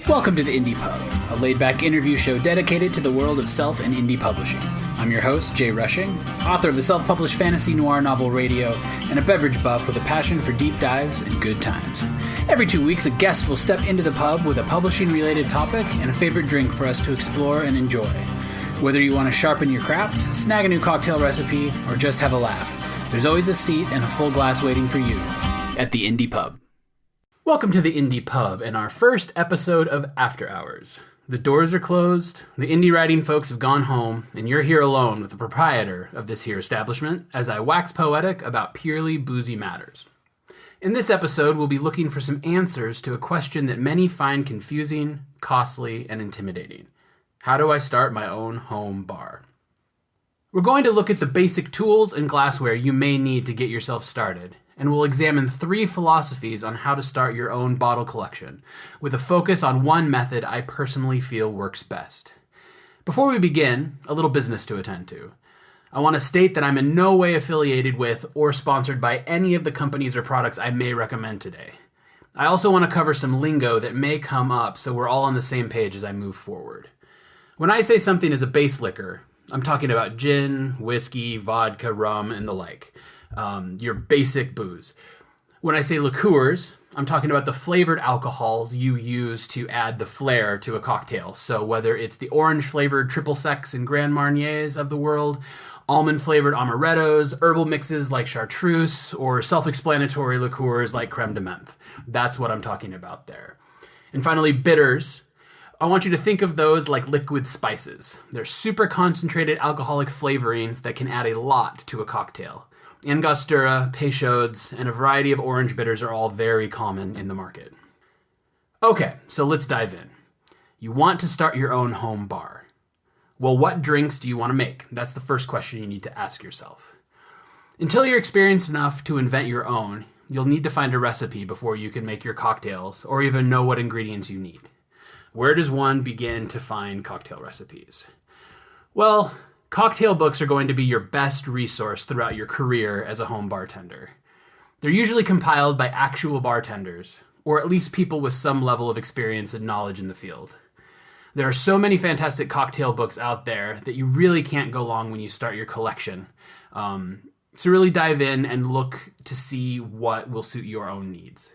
Welcome to the Indie Pub, a laid-back interview show dedicated to the world of self and indie publishing. I'm your host, Jay Rushing, author of the self-published fantasy noir novel Radio, and a beverage buff with a passion for deep dives and good times. Every 2 weeks, a guest will step into the pub with a publishing-related topic and a favorite drink for us to explore and enjoy. Whether you want to sharpen your craft, snag a new cocktail recipe, or just have a laugh, there's always a seat and a full glass waiting for you at the Indie Pub. Welcome to the Indie Pub and our first episode of After Hours. The doors are closed, the indie writing folks have gone home, and you're here alone with the proprietor of this here establishment as I wax poetic about purely boozy matters. In this episode, we'll be looking for some answers to a question that many find confusing, costly, and intimidating. How do I start my own home bar? We're going to look at the basic tools and glassware you may need to get yourself started, and we'll examine 3 philosophies on how to start your own bottle collection, with a focus on one method I personally feel works best. Before we begin, a little business to attend to. I want to state that I'm in no way affiliated with or sponsored by any of the companies or products I may recommend today. I also want to cover some lingo that may come up so we're all on the same page as I move forward. When I say something is a base liquor, I'm talking about gin, whiskey, vodka, rum, and the like. Your basic booze. When I say liqueurs, I'm talking about the flavored alcohols you use to add the flair to a cocktail. So whether it's the orange-flavored triple secs and Grand Marniers of the world, almond-flavored amarettos, herbal mixes like chartreuse, or self-explanatory liqueurs like creme de menthe. That's what I'm talking about there. And finally, bitters. I want you to think of those like liquid spices. They're super concentrated alcoholic flavorings that can add a lot to a cocktail. Angostura, Peychaud's, and a variety of orange bitters are all very common in the market. Okay, so let's dive in. You want to start your own home bar. Well, what drinks do you want to make? That's the first question you need to ask yourself. Until you're experienced enough to invent your own, you'll need to find a recipe before you can make your cocktails or even know what ingredients you need. Where does one begin to find cocktail recipes? Well, cocktail books are going to be your best resource throughout your career as a home bartender. They're usually compiled by actual bartenders, or at least people with some level of experience and knowledge in the field. There are so many fantastic cocktail books out there that you really can't go wrong when you start your collection. So really dive in and look to see what will suit your own needs.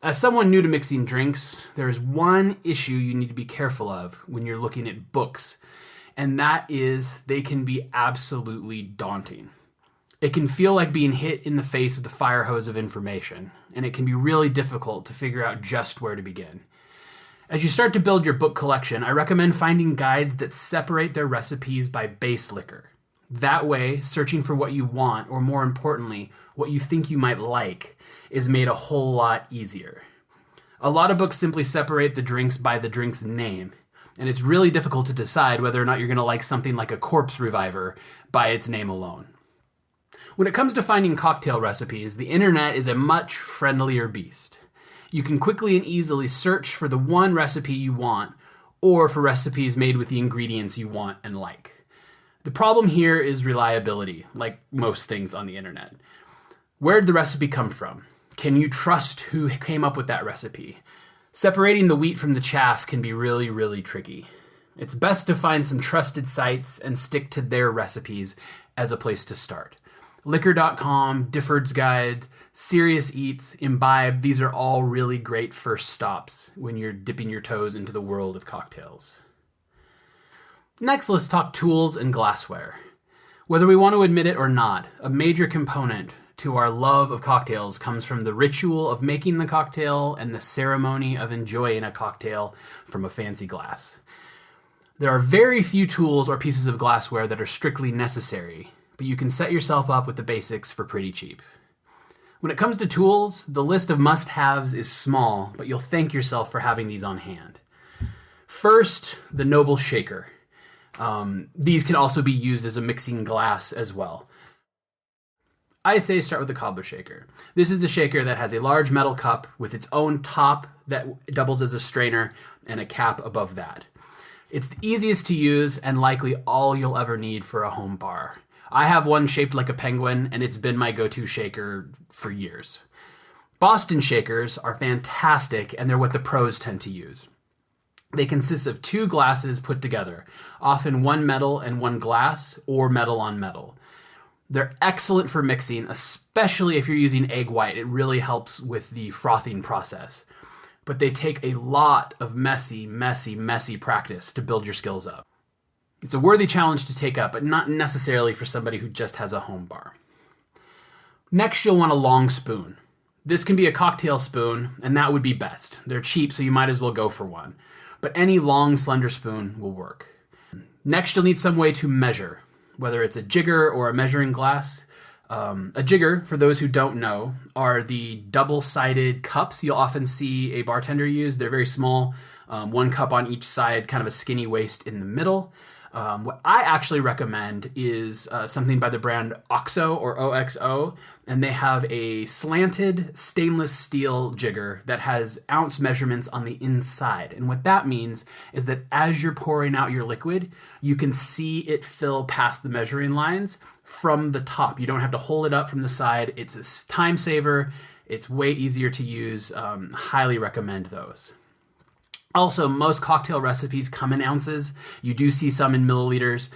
As someone new to mixing drinks, there is one issue you need to be careful of when you're looking at books, and that is they can be absolutely daunting. It can feel like being hit in the face with a fire hose of information, and it can be really difficult to figure out just where to begin. As you start to build your book collection, I recommend finding guides that separate their recipes by base liquor. That way, searching for what you want, or more importantly, what you think you might like, is made a whole lot easier. A lot of books simply separate the drinks by the drink's name, and it's really difficult to decide whether or not you're going to like something like a corpse reviver by its name alone. When it comes to finding cocktail recipes, the internet is a much friendlier beast. You can quickly and easily search for the one recipe you want, or for recipes made with the ingredients you want and like. The problem here is reliability, like most things on the internet. Where did the recipe come from? Can you trust who came up with that recipe? Separating the wheat from the chaff can be really, really tricky. It's best to find some trusted sites and stick to their recipes as a place to start. Liquor.com, Difford's Guide, Serious Eats, Imbibe, these are all really great first stops when you're dipping your toes into the world of cocktails. Next, let's talk tools and glassware. Whether we want to admit it or not, a major component to our love of cocktails comes from the ritual of making the cocktail and the ceremony of enjoying a cocktail from a fancy glass. There are very few tools or pieces of glassware that are strictly necessary, but you can set yourself up with the basics for pretty cheap. When it comes to tools, the list of must-haves is small, but you'll thank yourself for having these on hand. First, the noble shaker. These can also be used as a mixing glass as well. I say start with the cobbler shaker. This is the shaker that has a large metal cup with its own top that doubles as a strainer and a cap above that. It's the easiest to use and likely all you'll ever need for a home bar. I have one shaped like a penguin, and it's been my go-to shaker for years. Boston shakers are fantastic, and they're what the pros tend to use. They consist of 2 glasses put together, often one metal and one glass, or metal on metal. They're excellent for mixing, especially if you're using egg white. It really helps with the frothing process. But they take a lot of messy practice to build your skills up. It's a worthy challenge to take up, but not necessarily for somebody who just has a home bar. Next, you'll want a long spoon. This can be a cocktail spoon, and that would be best. They're cheap, so you might as well go for one. But any long, slender spoon will work. Next, you'll need some way to measure, whether it's a jigger or a measuring glass. A jigger, for those who don't know, are the double-sided cups you'll often see a bartender use. They're very small, 1 cup on each side, kind of a skinny waist in the middle. What I actually recommend is something by the brand OXO or OXO, and they have a slanted stainless steel jigger that has ounce measurements on the inside. And what that means is that as you're pouring out your liquid, you can see it fill past the measuring lines from the top. You don't have to hold it up from the side. It's a time saver. It's way easier to use. Highly recommend those. Also, most cocktail recipes come in ounces. You do see some in milliliters,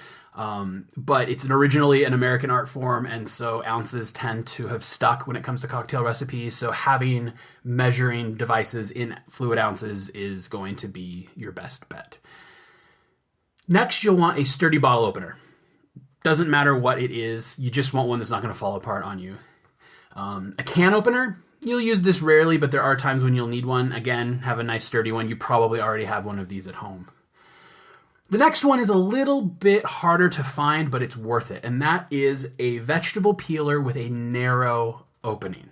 but it's originally an American art form, and so ounces tend to have stuck when it comes to cocktail recipes. So having measuring devices in fluid ounces is going to be your best bet. Next, you'll want a sturdy bottle opener. Doesn't matter what it is, you just want one that's not going to fall apart on you. A can opener, you'll use this rarely, but there are times when you'll need one. Again, have a nice sturdy one. You probably already have one of these at home. The next one is a little bit harder to find, but it's worth it, and that is a vegetable peeler with a narrow opening.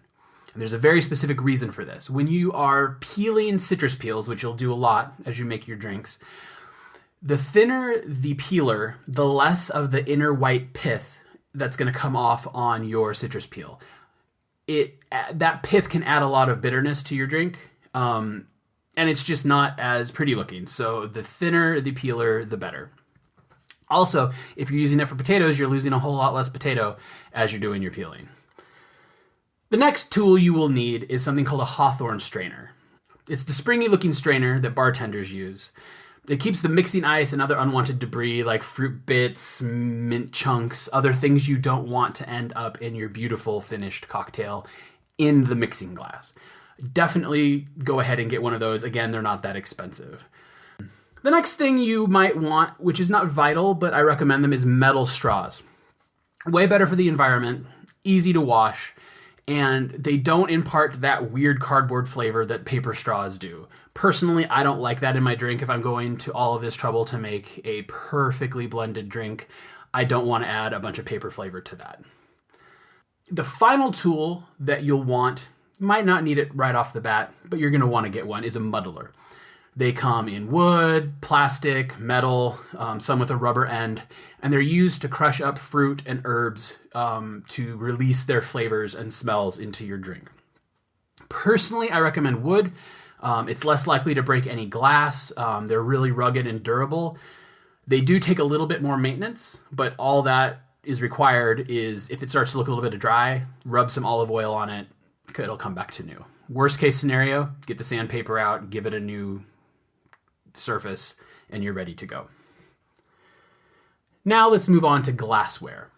And there's a very specific reason for this. When you are peeling citrus peels, which you'll do a lot as you make your drinks, the thinner the peeler, the less of the inner white pith that's going to come off on your citrus peel. That pith can add a lot of bitterness to your drink, and it's just not as pretty looking. So the thinner the peeler, the better. Also, if you're using it for potatoes, you're losing a whole lot less potato as you're doing your peeling. The next tool you will need is something called a Hawthorne strainer. It's the springy looking strainer that bartenders use. It keeps the mixing ice and other unwanted debris like fruit bits, mint chunks, other things you don't want to end up in your beautiful finished cocktail in the mixing glass. Definitely go ahead and get one of those. Again, they're not that expensive. The next thing you might want, which is not vital, but I recommend them, is metal straws. Way better for the environment, easy to wash, and they don't impart that weird cardboard flavor that paper straws do. Personally, I don't like that in my drink. If I'm going to all of this trouble to make a perfectly blended drink, I don't want to add a bunch of paper flavor to that. The final tool that you'll want, might not need it right off the bat, but you're going to want to get one, is a muddler. They come in wood, plastic, metal, some with a rubber end, and they're used to crush up fruit and herbs to release their flavors and smells into your drink. Personally, I recommend wood. It's less likely to break any glass. They're really rugged and durable. They do take a little bit more maintenance, but all that is required is if it starts to look a little bit dry, rub some olive oil on it. It'll come back to new. Worst case scenario, get the sandpaper out, give it a new surface, and you're ready to go. Now let's move on to glassware.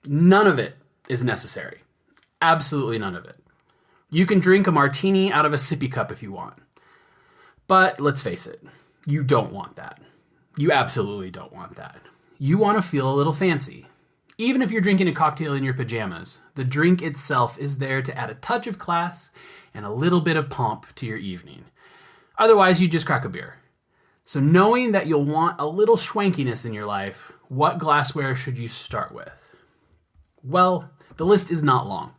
None of it is necessary. Absolutely none of it. You can drink a martini out of a sippy cup if you want. But let's face it, you don't want that. You absolutely don't want that. You want to feel a little fancy. Even if you're drinking a cocktail in your pajamas, the drink itself is there to add a touch of class and a little bit of pomp to your evening. Otherwise, you just crack a beer. So knowing that you'll want a little schwankiness in your life, what glassware should you start with? Well, the list is not long.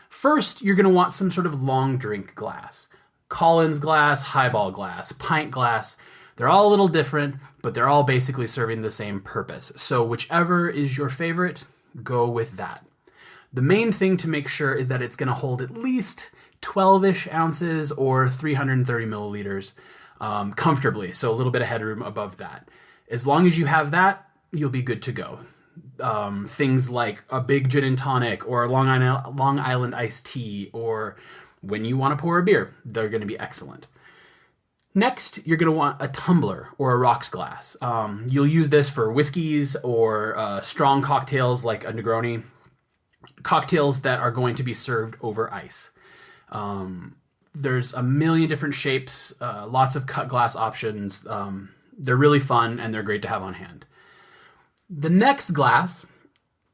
First, you're going to want some sort of long drink glass. Collins glass, highball glass, pint glass. They're all a little different, but they're all basically serving the same purpose. So whichever is your favorite, go with that. The main thing to make sure is that it's going to hold at least 12-ish ounces or 330 milliliters comfortably. So a little bit of headroom above that. As long as you have that, you'll be good to go. Things like a big gin and tonic or a Long Island iced tea, or when you want to pour a beer, they're going to be excellent. Next, you're going to want a tumbler or a rocks glass. You'll use this for whiskeys or strong cocktails like a Negroni, cocktails that are going to be served over ice. There's a million different shapes, lots of cut glass options. They're really fun and they're great to have on hand. The next glass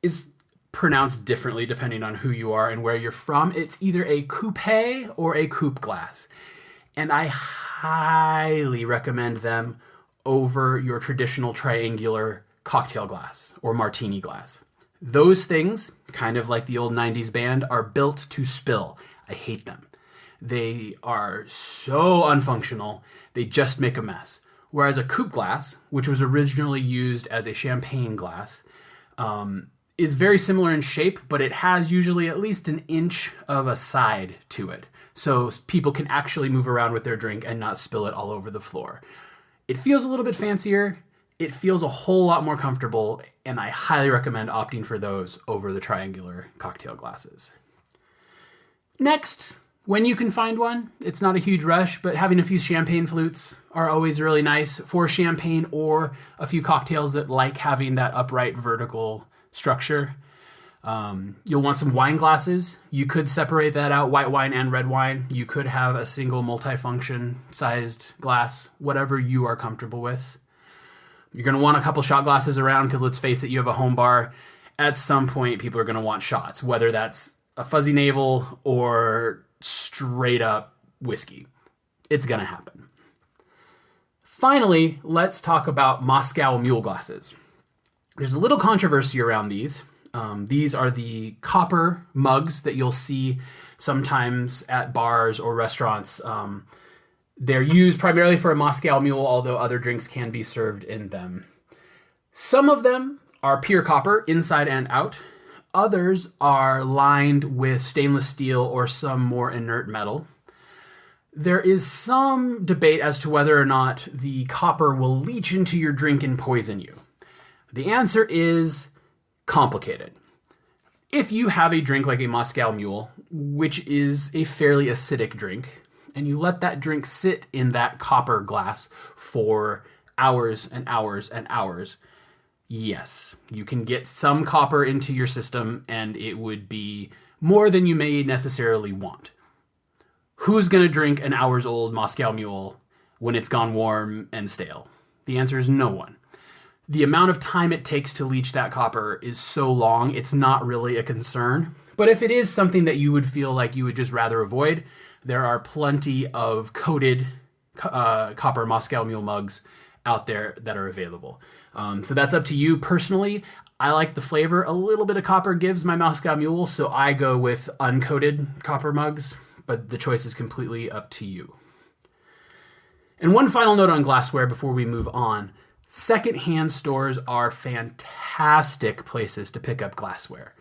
is pronounced differently depending on who you are and where you're from. It's either a coupe or a coupe glass. And I highly recommend them over your traditional triangular cocktail glass or martini glass. Those things, kind of like the old 90s band, are built to spill. I hate them. They are so unfunctional, they just make a mess. Whereas a coupe glass, which was originally used as a champagne glass, is very similar in shape, but it has usually at least an inch of a side to it. So people can actually move around with their drink and not spill it all over the floor. It feels a little bit fancier. It feels a whole lot more comfortable, and I highly recommend opting for those over the triangular cocktail glasses. Next, when you can find one, it's not a huge rush, but having a few champagne flutes are always really nice for champagne or a few cocktails that like having that upright vertical structure. You'll want some wine glasses. You could separate that out, white wine and red wine. You could have a single multifunction sized glass, whatever you are comfortable with. You're going to want a couple shot glasses around because let's face it, you have a home bar. At some point, people are going to want shots, whether that's a fuzzy navel or straight up whiskey. It's going to happen. Finally, let's talk about Moscow Mule glasses. There's a little controversy around these. These are the copper mugs that you'll see sometimes at bars or restaurants. They're used primarily for a Moscow Mule, although other drinks can be served in them. Some of them are pure copper, inside and out. Others are lined with stainless steel or some more inert metal. There is some debate as to whether or not the copper will leach into your drink and poison you. The answer is complicated. If you have a drink like a Moscow Mule, which is a fairly acidic drink, and you let that drink sit in that copper glass for hours and hours and hours, yes, you can get some copper into your system and it would be more than you may necessarily want. Who's going to drink an hours old Moscow Mule when it's gone warm and stale? The answer is no one. The amount of time it takes to leach that copper is so long, it's not really a concern. But if it is something that you would feel like you would just rather avoid, there are plenty of coated copper Moscow Mule mugs out there that are available. So that's up to you. Personally, I like the flavor a little bit of copper gives my Moscow Mule, so I go with uncoated copper mugs, but the choice is completely up to you. And one final note on glassware before we move on. Secondhand stores are fantastic places to pick up glassware.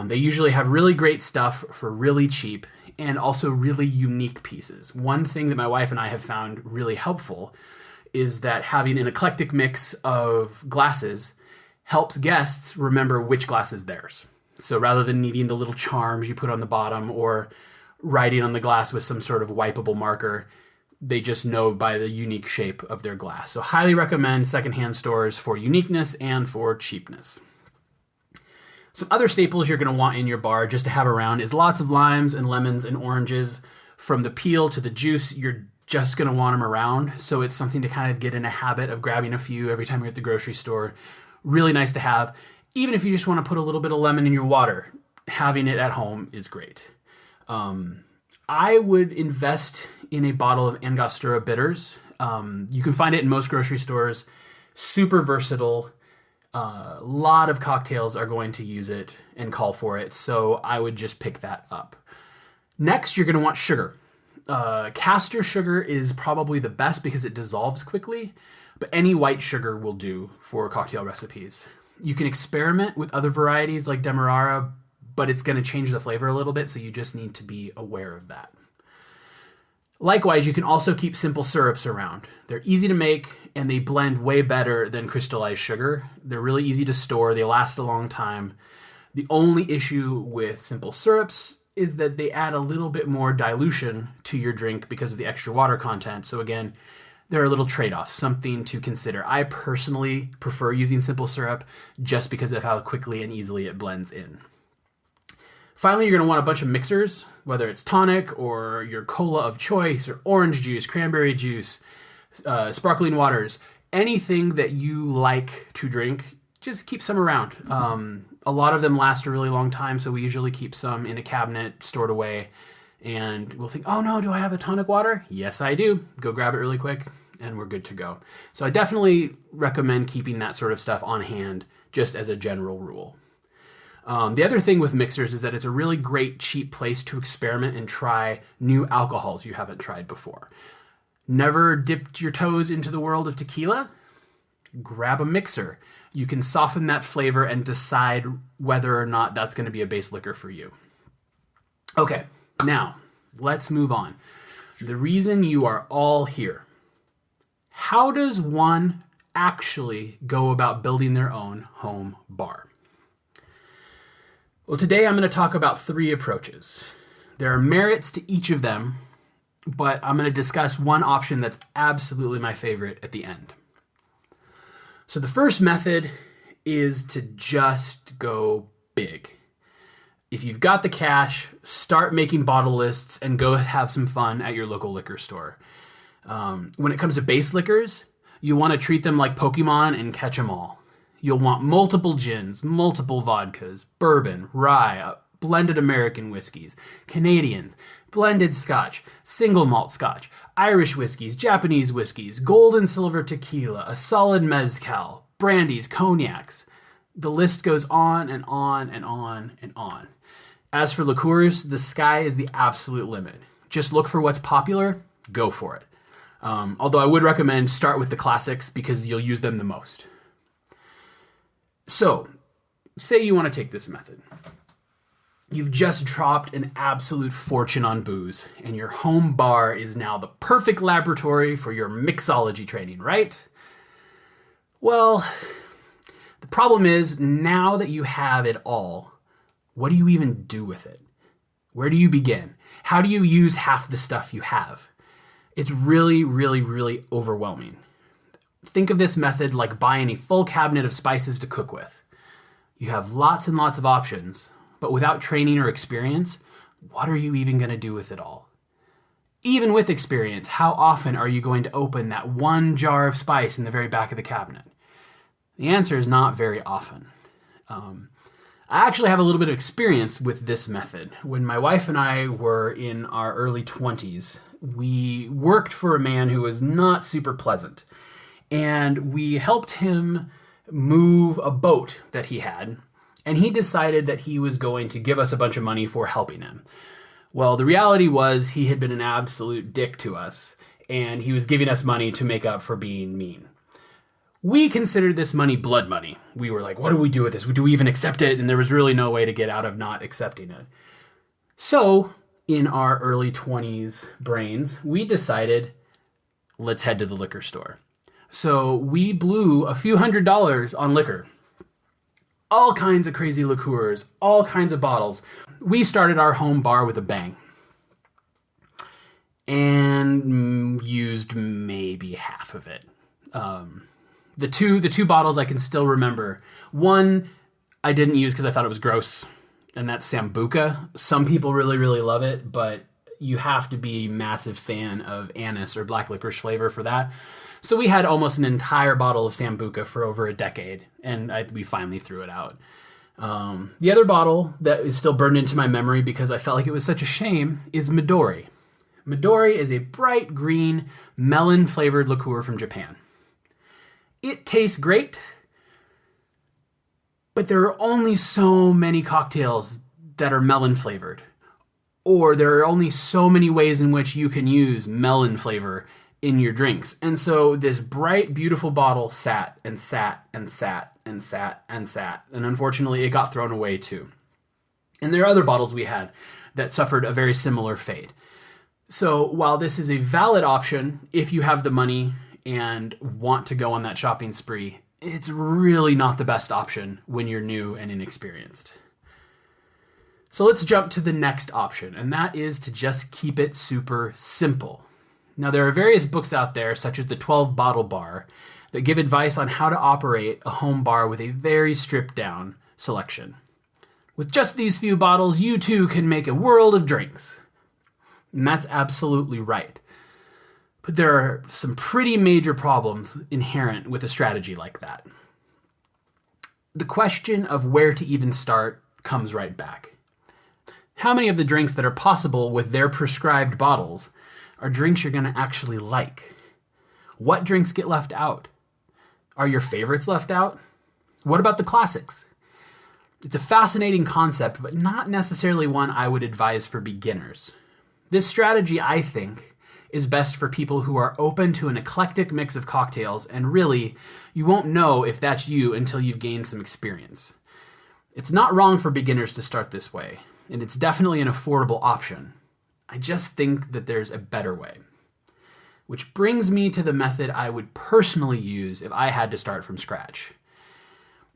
They usually have really great stuff for really cheap and also really unique pieces. One thing that my wife and I have found really helpful is that having an eclectic mix of glasses helps guests remember which glass is theirs. So rather than needing the little charms you put on the bottom or writing on the glass with some sort of wipeable marker, they just know by the unique shape of their glass. So highly recommend secondhand stores for uniqueness and for cheapness. Some other staples you're going to want in your bar just to have around is lots of limes and lemons and oranges. From the peel to the juice, you're just going to want them around. So it's something to kind of get in a habit of grabbing a few every time you're at the grocery store. Really nice to have. Even if you just want to put a little bit of lemon in your water, having it at home is great. I would invest in a bottle of Angostura bitters. You can find it in most grocery stores. Super versatile. A lot of cocktails are going to use it and call for it, so I would just pick that up. Next, you're going to want sugar. Castor sugar is probably the best because it dissolves quickly, but any white sugar will do for cocktail recipes. You can experiment with other varieties like Demerara, but it's going to change the flavor a little bit, so you just need to be aware of that. Likewise, you can also keep simple syrups around. They're easy to make, and they blend way better than crystallized sugar. They're really easy to store. They last a long time. The only issue with simple syrups is that they add a little bit more dilution to your drink because of the extra water content. So again, there are little trade-offs, something to consider. I personally prefer using simple syrup just because of how quickly and easily it blends in. Finally, you're going to want a bunch of mixers, whether it's tonic or your cola of choice or orange juice, cranberry juice, sparkling waters, anything that you like to drink, just keep some around. A lot of them last a really long time, so we usually keep some in a cabinet stored away. And we'll think, oh no, do I have a tonic water? Yes, I do. Go grab it really quick and we're good to go. So I definitely recommend keeping that sort of stuff on hand just as a general rule. The other thing with mixers is that it's a really great, cheap place to experiment and try new alcohols you haven't tried before. Never dipped your toes into the world of tequila? Grab a mixer. You can soften that flavor and decide whether or not that's going to be a base liquor for you. Okay, now let's move on. The reason you are all here. How does one actually go about building their own home bar? Well, today I'm going to talk about 3 approaches. There are merits to each of them, but I'm going to discuss one option that's absolutely my favorite at the end. So the first method is to just go big. If you've got the cash, start making bottle lists and go have some fun at your local liquor store. When it comes to base liquors, you want to treat them like Pokemon and catch them all. You'll want multiple gins, multiple vodkas, bourbon, rye, blended American whiskeys, Canadians, blended scotch, single malt scotch, Irish whiskeys, Japanese whiskeys, gold and silver tequila, a solid mezcal, brandies, cognacs. The list goes on and on and on and on. As for liqueurs, the sky is the absolute limit. Just look for what's popular, go for it. Although I would recommend start with the classics because you'll use them the most. So, say you want to take this method. You've just dropped an absolute fortune on booze, and your home bar is now the perfect laboratory for your mixology training, right? Well, the problem is, now that you have it all, what do you even do with it? Where do you begin? How do you use half the stuff you have? It's really, really, really overwhelming. Think of this method like buying a full cabinet of spices to cook with. You have lots and lots of options, but without training or experience, what are you even going to do with it all? Even with experience, how often are you going to open that one jar of spice in the very back of the cabinet? The answer is not very often. I actually have a little bit of experience with this method. When my wife and I were in our early 20s, we worked for a man who was not super pleasant. And we helped him move a boat that he had. And he decided that he was going to give us a bunch of money for helping him. Well, the reality was he had been an absolute dick to us. And he was giving us money to make up for being mean. We considered this money blood money. We were like, what do we do with this? Do we even accept it? And there was really no way to get out of not accepting it. So, in our early 20s brains, we decided, let's head to the liquor store. So we blew a few $100s on liquor. All kinds of crazy liqueurs, all kinds of bottles. We started our home bar with a bang. And used maybe half of it. The two bottles I can still remember. One I didn't use because I thought it was gross, and that's Sambuca. Some people really, really love it, but you have to be a massive fan of anise or black licorice flavor for that. So we had almost an entire bottle of Sambuca for over a decade, and we finally threw it out. The other bottle that is still burned into my memory because I felt like it was such a shame is Midori. Midori is a bright green melon-flavored liqueur from Japan. It tastes great, but there are only so many cocktails that are melon-flavored. Or there are only so many ways in which you can use melon flavor in your drinks. And so this bright, beautiful bottle sat and sat and sat and sat and sat. And unfortunately, it got thrown away too. And there are other bottles we had that suffered a very similar fate. So while this is a valid option, if you have the money and want to go on that shopping spree, it's really not the best option when you're new and inexperienced. So let's jump to the next option, and that is to just keep it super simple. Now, there are various books out there, such as the 12 Bottle Bar, that give advice on how to operate a home bar with a very stripped down selection. With just these few bottles, you too can make a world of drinks. And that's absolutely right. But there are some pretty major problems inherent with a strategy like that. The question of where to even start comes right back. How many of the drinks that are possible with their prescribed bottles are drinks you're going to actually like? What drinks get left out? Are your favorites left out? What about the classics? It's a fascinating concept, but not necessarily one I would advise for beginners. This strategy, I think, is best for people who are open to an eclectic mix of cocktails, and really, you won't know if that's you until you've gained some experience. It's not wrong for beginners to start this way, and it's definitely an affordable option. I just think that there's a better way. Which brings me to the method I would personally use if I had to start from scratch.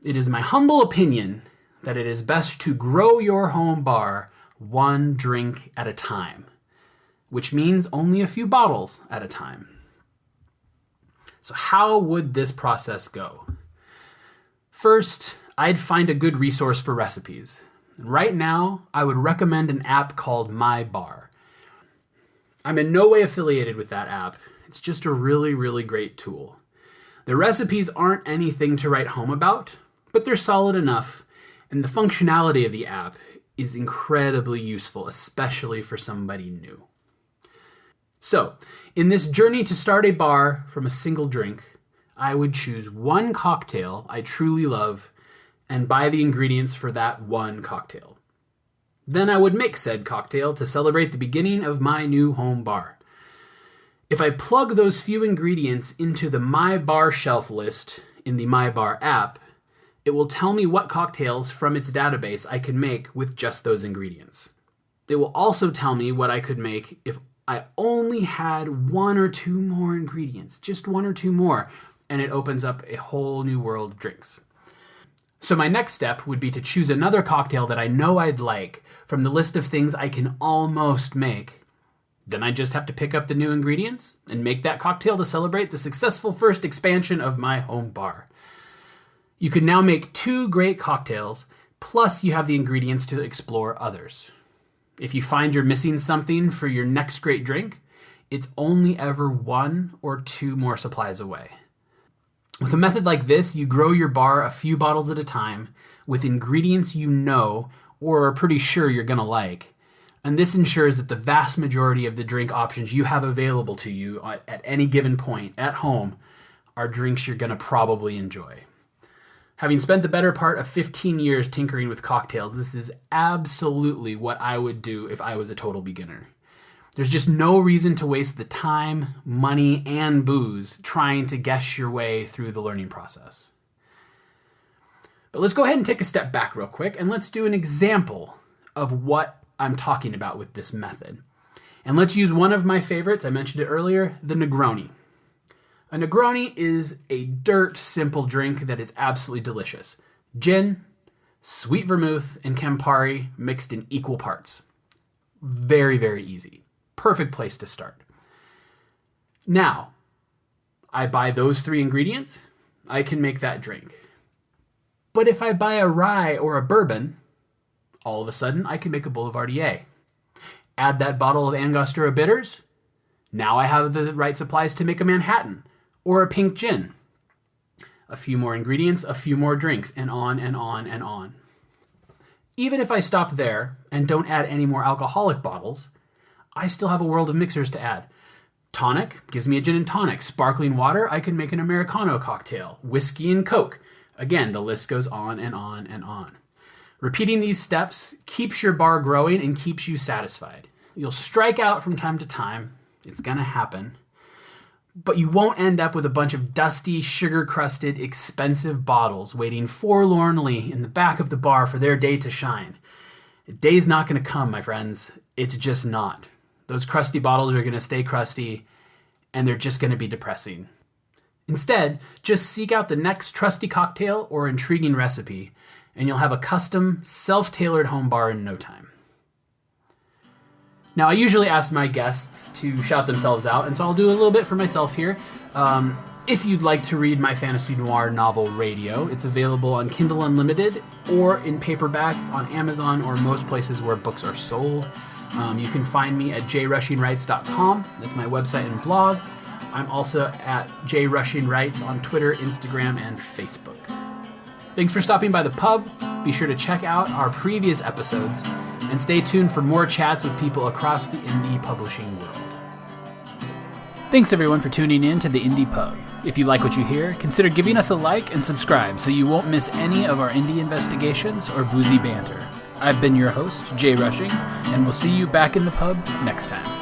It is my humble opinion that it is best to grow your home bar one drink at a time, which means only a few bottles at a time. So how would this process go? First, I'd find a good resource for recipes. And right now, I would recommend an app called My Bar. I'm in no way affiliated with that app. It's just a really, really great tool. The recipes aren't anything to write home about, but they're solid enough, and the functionality of the app is incredibly useful, especially for somebody new. So, in this journey to start a bar from a single drink, I would choose one cocktail I truly love and buy the ingredients for that one cocktail. Then I would make said cocktail to celebrate the beginning of my new home bar. If I plug those few ingredients into the My Bar shelf list in the My Bar app, it will tell me what cocktails from its database I can make with just those ingredients. It will also tell me what I could make if I only had one or two more ingredients, just one or two more, and it opens up a whole new world of drinks. So my next step would be to choose another cocktail that I know I'd like from the list of things I can almost make. Then I just have to pick up the new ingredients and make that cocktail to celebrate the successful first expansion of my home bar. You can now make 2 great cocktails, plus you have the ingredients to explore others. If you find you're missing something for your next great drink, it's only ever 1 or 2 more supplies away. With a method like this, you grow your bar a few bottles at a time with ingredients you know or are pretty sure you're going to like. And this ensures that the vast majority of the drink options you have available to you at any given point at home are drinks you're going to probably enjoy. Having spent the better part of 15 years tinkering with cocktails, this is absolutely what I would do if I was a total beginner. There's just no reason to waste the time, money, and booze trying to guess your way through the learning process. But let's go ahead and take a step back real quick, and let's do an example of what I'm talking about with this method. And let's use one of my favorites, I mentioned it earlier, the Negroni. A Negroni is a dirt simple drink that is absolutely delicious. Gin, sweet vermouth, and Campari mixed in equal parts. Very, very easy. Perfect place to start. Now, I buy those 3 ingredients, I can make that drink. But if I buy a rye or a bourbon, all of a sudden I can make a Boulevardier. Add that bottle of Angostura bitters, now I have the right supplies to make a Manhattan or a pink gin. A few more ingredients, a few more drinks, and on and on and on. Even if I stop there and don't add any more alcoholic bottles, I still have a world of mixers to add. Tonic gives me a gin and tonic. Sparkling water, I can make an Americano cocktail. Whiskey and Coke. Again, the list goes on and on and on. Repeating these steps keeps your bar growing and keeps you satisfied. You'll strike out from time to time. It's gonna happen. But you won't end up with a bunch of dusty, sugar-crusted, expensive bottles waiting forlornly in the back of the bar for their day to shine. The day's not gonna come, my friends. It's just not. Those crusty bottles are gonna stay crusty, and they're just gonna be depressing. Instead, just seek out the next trusty cocktail or intriguing recipe and you'll have a custom, self-tailored home bar in no time. Now, I usually ask my guests to shout themselves out, and so I'll do a little bit for myself here. If you'd like to read my fantasy noir novel, Radio, it's available on Kindle Unlimited or in paperback on Amazon or most places where books are sold. You can find me at jrushingwrites.com. That's my website and blog. I'm also at jrushingwrites on Twitter, Instagram, and Facebook. Thanks for stopping by the pub. Be sure to check out our previous episodes and stay tuned for more chats with people across the indie publishing world. Thanks everyone for tuning in to the Indie Pub. If you like what you hear, consider giving us a like and subscribe so you won't miss any of our indie investigations or boozy banter. I've been your host, Jay Rushing, and we'll see you back in the pub next time.